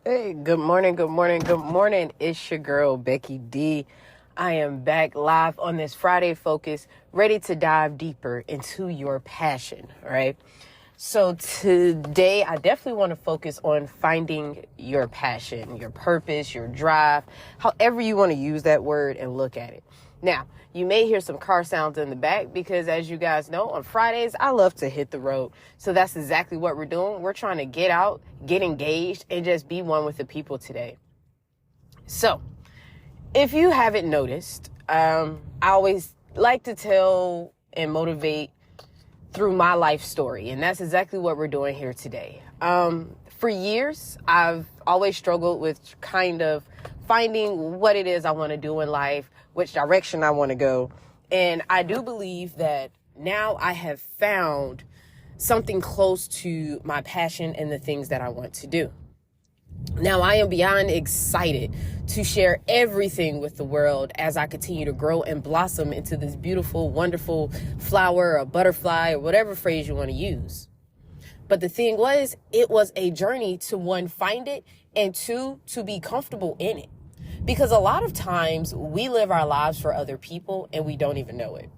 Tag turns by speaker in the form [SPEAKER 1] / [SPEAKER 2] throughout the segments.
[SPEAKER 1] Hey, good morning, good morning, good morning. It's your girl, Becky D. I am back live on this Friday Focus, ready to dive deeper into your passion, all right? So today, I definitely want to focus on finding your passion, your purpose, your drive, however you want to use that word and look at it. Now, you may hear some car sounds in the back because, as you guys know, on Fridays, I love to hit the road. So that's exactly what we're doing. We're trying to get out, get engaged, and just be one with the people today. So if you haven't noticed, I always like to tell and motivate through my life story. And that's exactly what we're doing here today. For years, I've always struggled with kind of finding what it is I want to do in life, which direction I want to go. And I do believe that now I have found something close to my passion and the things that I want to do. Now, I am beyond excited to share everything with the world as I continue to grow and blossom into this beautiful, wonderful flower or butterfly or whatever phrase you want to use. But the thing was, it was a journey to, one, find it, and two, to be comfortable in it. Because a lot of times we live our lives for other people and we don't even know it.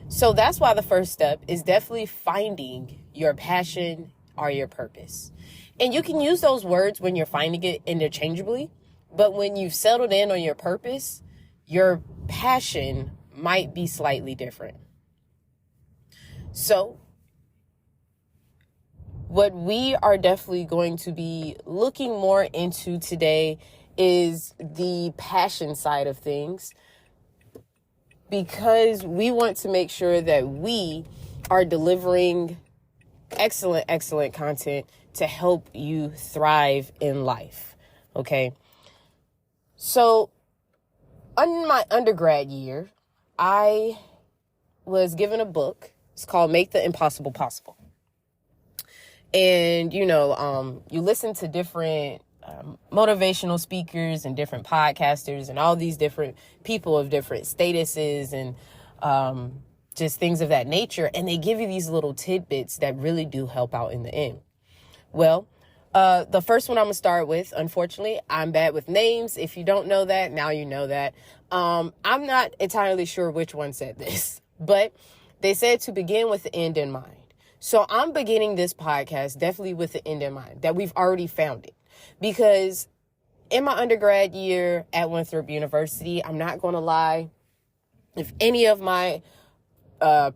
[SPEAKER 1] So that's why the first step is definitely finding your passion or your purpose. And you can use those words when you're finding it interchangeably, but when you've settled in on your purpose, your passion might be slightly different. So what we are definitely going to be looking more into today is the passion side of things, because we want to make sure that we are delivering excellent content to help you thrive in life. Okay. So in my undergrad year, I was given a book. It's called Make the Impossible Possible. And, you listen to different motivational speakers and different podcasters and all these different people of different statuses and just things of that nature. And they give you these little tidbits that really do help out in the end. Well, the first one I'm going to start with, unfortunately, I'm bad with names. If you don't know that, now you know that. I'm not entirely sure which one said this, but they said to begin with the end in mind. So I'm beginning this podcast definitely with the end in mind, that we've already found it. Because in my undergrad year at Winthrop University, I'm not going to lie, if any of my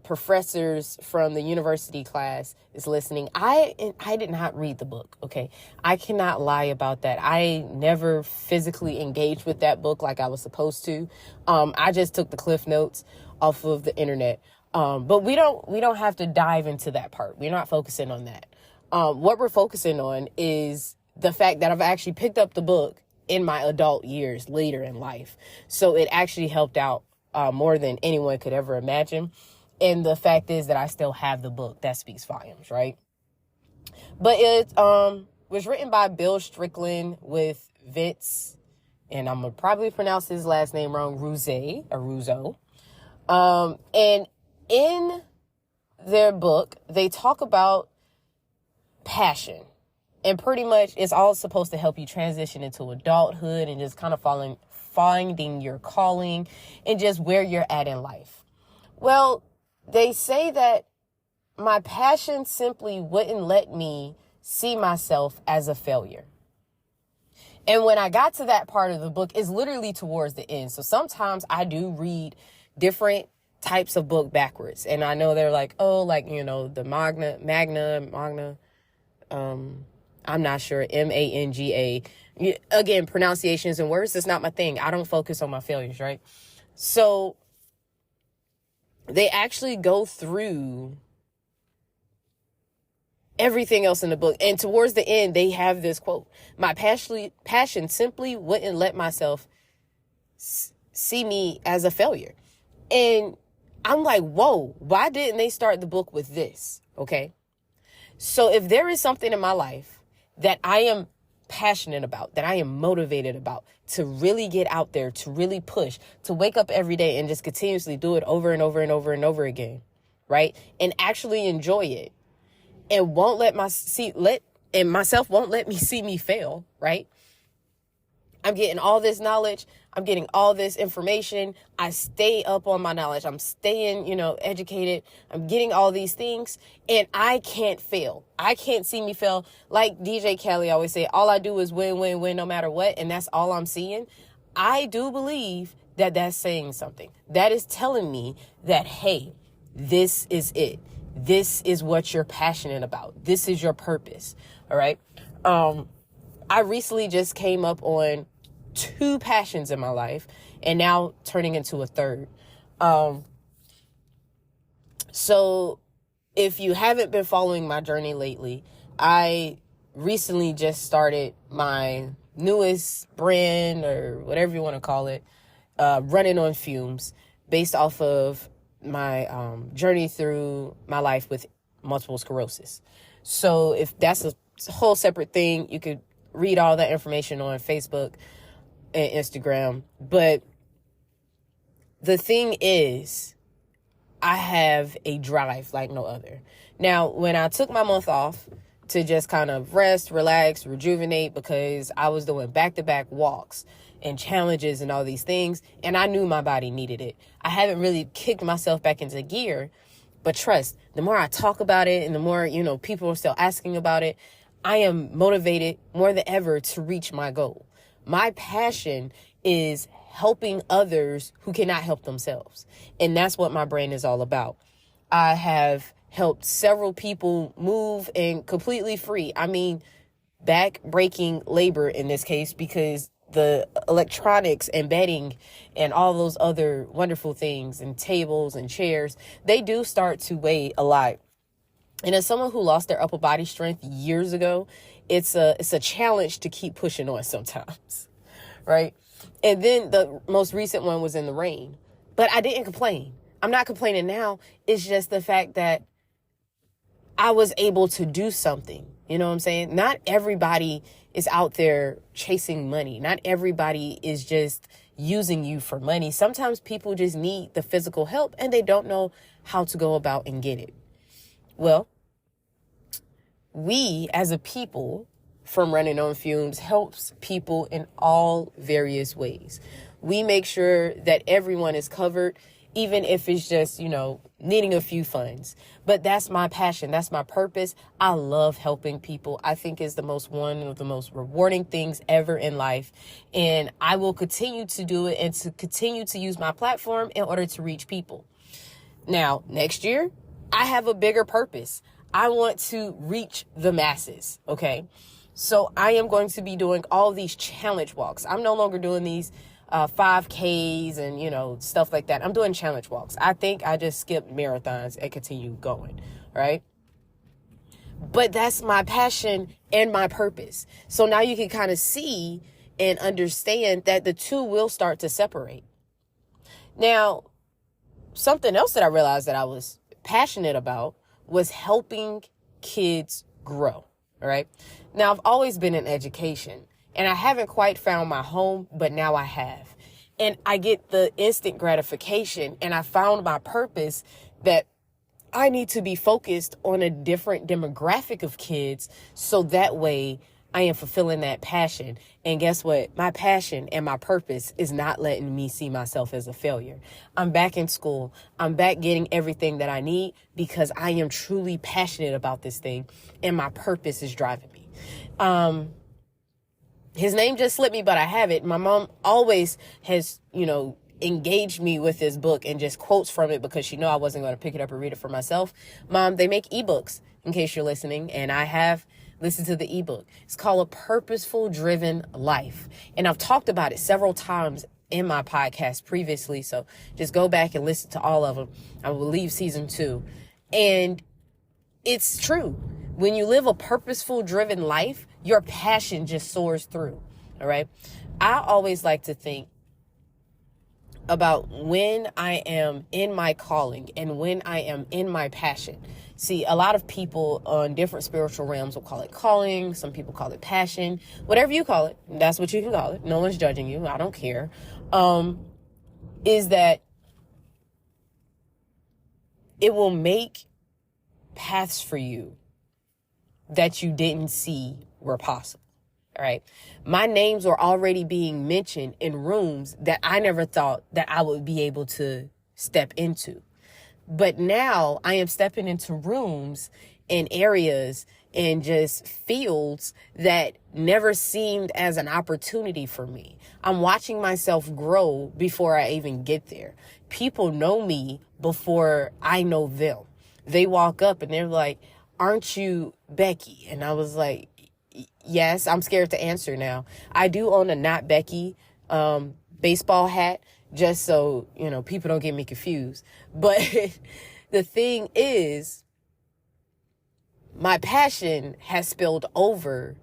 [SPEAKER 1] professors from the university class is listening, I did not read the book. Okay. I cannot lie about that. I never physically engaged with that book like I was supposed to. I just took the cliff notes off of the internet. But we don't have to dive into that part. We're not focusing on that. What we're focusing on is the fact that I've actually picked up the book in my adult years later in life. So it actually helped out more than anyone could ever imagine. And the fact is that I still have the book. That speaks volumes, right? But it was written by Bill Strickland with Vince, and I'm going to probably pronounce his last name wrong, Russo. And in their book, they talk about passion. And pretty much it's all supposed to help you transition into adulthood and just kind of finding your calling and just where you're at in life. Well, they say that my passion simply wouldn't let me see myself as a failure. And when I got to that part of the book, it's literally towards the end. So sometimes I do read different types of book backwards. And I know they're like, the Magna, I'm not sure, Manga. Again, pronunciations and words, it's not my thing. I don't focus on my failures, right? So they actually go through everything else in the book. And towards the end, they have this quote: my passion simply wouldn't let myself see me as a failure. And I'm like, whoa, why didn't they start the book with this? Okay. So if there is something in my life that I am passionate about, that I am motivated about, to really get out there, to really push, to wake up every day and just continuously do it over and over and over and over again, right? And actually enjoy it, and won't let and myself won't let me see me fail, right? I'm getting all this knowledge. I'm getting all this information. I stay up on my knowledge. I'm staying, educated. I'm getting all these things and I can't fail. I can't see me fail. Like DJ Kelly always say, all I do is win, win, win, no matter what. And that's all I'm seeing. I do believe that that's saying something. That is telling me that, hey, this is it. This is what you're passionate about. This is your purpose. All right. I recently just came up on 2 passions in my life and now turning into a third. So if you haven't been following my journey lately, I recently just started my newest brand or whatever you want to call it, running on fumes based off of my journey through my life with multiple sclerosis. So if that's a whole separate thing, you could read all that information on Facebook and Instagram. But the thing is, I have a drive like no other. Now, when I took my month off to just kind of rest, relax, rejuvenate, because I was doing back-to-back walks and challenges and all these things, and I knew my body needed it. I haven't really kicked myself back into gear, but trust, the more I talk about it and the more, people are still asking about it, I am motivated more than ever to reach my goal. My passion is helping others who cannot help themselves. And that's what my brand is all about. I have helped several people move and completely free. I mean, back-breaking labor in this case, because the electronics and bedding and all those other wonderful things and tables and chairs, they do start to weigh a lot. And as someone who lost their upper body strength years ago, it's a challenge to keep pushing on sometimes, right? And then the most recent one was in the rain, but I didn't complain. I'm not complaining now. It's just the fact that I was able to do something. You know what I'm saying? Not everybody is out there chasing money. Not everybody is just using you for money. Sometimes people just need the physical help and they don't know how to go about and get it. Well, we as a people from Running on Fumes helps people in all various ways. We make sure that everyone is covered, even if it's just, needing a few funds. But that's my passion. That's my purpose. I love helping people. I think it's one of the most rewarding things ever in life. And I will continue to do it and to continue to use my platform in order to reach people. Now, next year, I have a bigger purpose. I want to reach the masses, okay? So I am going to be doing all these challenge walks. I'm no longer doing these 5Ks and, stuff like that. I'm doing challenge walks. I think I just skip marathons and continue going, right? But that's my passion and my purpose. So now you can kind of see and understand that the two will start to separate. Now, something else that I realized that I was passionate about was helping kids grow, all right? Now, I've always been in education, and I haven't quite found my home, but now I have. And I get the instant gratification, and I found my purpose that I need to be focused on a different demographic of kids, so that way I am fulfilling that passion. And guess what? My passion and my purpose is not letting me see myself as a failure. I'm back in school. I'm back getting everything that I need because I am truly passionate about this thing and my purpose is driving me. His name just slipped me, but I have it. My mom always has, engaged me with this book and just quotes from it because she knew I wasn't going to pick it up and read it for myself. Mom, they make ebooks, in case you're listening, and I have listened to the ebook. It's called A Purposeful Driven Life. And I've talked about it several times in my podcast previously, so just go back and listen to all of them. I will leave season 2. And it's true. When you live a purposeful driven life, your passion just soars through. All right. I always like to think about when I am in my calling and when I am in my passion. See, a lot of people on different spiritual realms will call it calling. Some people call it passion. Whatever you call it, that's what you can call it. No one's judging you. I don't care. Is that it will make paths for you that you didn't see were possible. All right. My names were already being mentioned in rooms that I never thought that I would be able to step into. But now I am stepping into rooms and areas and just fields that never seemed as an opportunity for me. I'm watching myself grow before I even get there. People know me before I know them. They walk up and they're like, "Aren't you Becky?" And I was like, yes. I'm scared to answer now. I do own a Not Becky baseball hat, just so, people don't get me confused. But the thing is, my passion has spilled over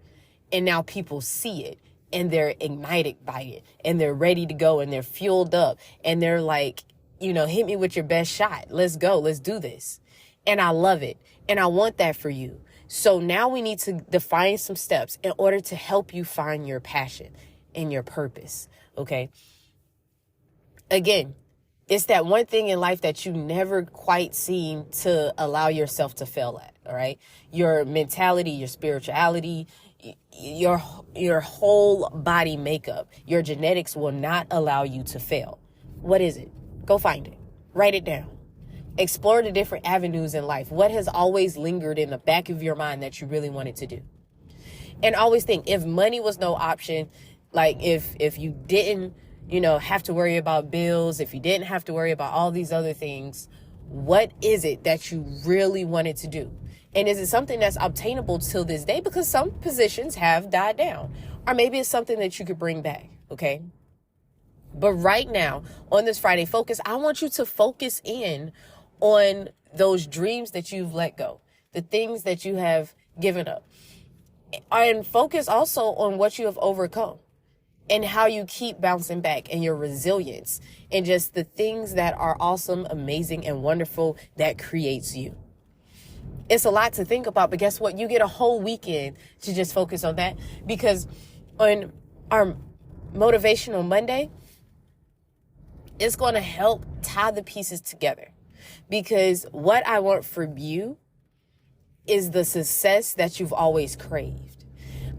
[SPEAKER 1] and now people see it and they're ignited by it and they're ready to go and they're fueled up and they're like, hit me with your best shot. Let's go. Let's do this. And I love it. And I want that for you. So now we need to define some steps in order to help you find your passion and your purpose. Okay. Again, it's that one thing in life that you never quite seem to allow yourself to fail at. All right. Your mentality, your spirituality, your whole body makeup, your genetics will not allow you to fail. What is it? Go find it. Write it down. Explore the different avenues in life. What has always lingered in the back of your mind that you really wanted to do? And always think, if money was no option, like if you didn't, have to worry about bills, if you didn't have to worry about all these other things, what is it that you really wanted to do? And is it something that's obtainable till this day? Because some positions have died down. Or maybe it's something that you could bring back, okay? But right now, on this Friday Focus, I want you to focus in on those dreams that you've let go, the things that you have given up, and focus also on what you have overcome and how you keep bouncing back and your resilience and just the things that are awesome, amazing, and wonderful that creates you. It's a lot to think about, but guess what? You get a whole weekend to just focus on that, because on our Motivational Monday, it's going to help tie the pieces together. Because what I want from you is the success that you've always craved.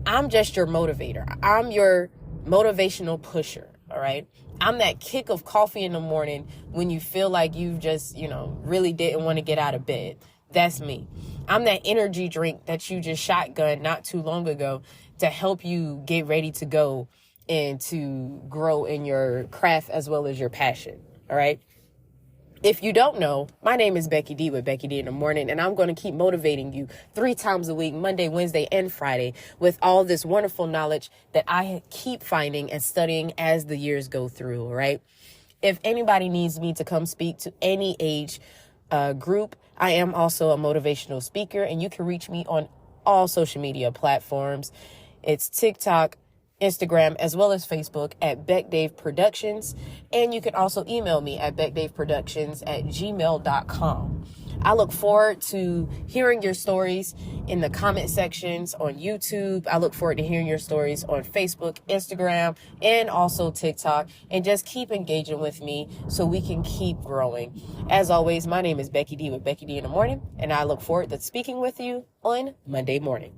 [SPEAKER 1] I'm just your motivator. I'm your motivational pusher. All right. I'm that kick of coffee in the morning when you feel like you've just, really didn't want to get out of bed. That's me. I'm that energy drink that you just shotgun not too long ago to help you get ready to go and to grow in your craft as well as your passion. All right. If you don't know, my name is Becky D with Becky D in the Morning, and I'm going to keep motivating you 3 times a week, Monday, Wednesday, and Friday, with all this wonderful knowledge that I keep finding and studying as the years go through, all right? If anybody needs me to come speak to any age group, I am also a motivational speaker, and you can reach me on all social media platforms. It's TikTok, Instagram, as well as Facebook at Beck Dave Productions. And you can also email me at beckdaveproductions@gmail.com. I look forward to hearing your stories in the comment sections on YouTube. I look forward to hearing your stories on Facebook, Instagram, and also TikTok. And just keep engaging with me so we can keep growing. As always, my name is Becky D with Becky D in the Morning, and I look forward to speaking with you on Monday morning.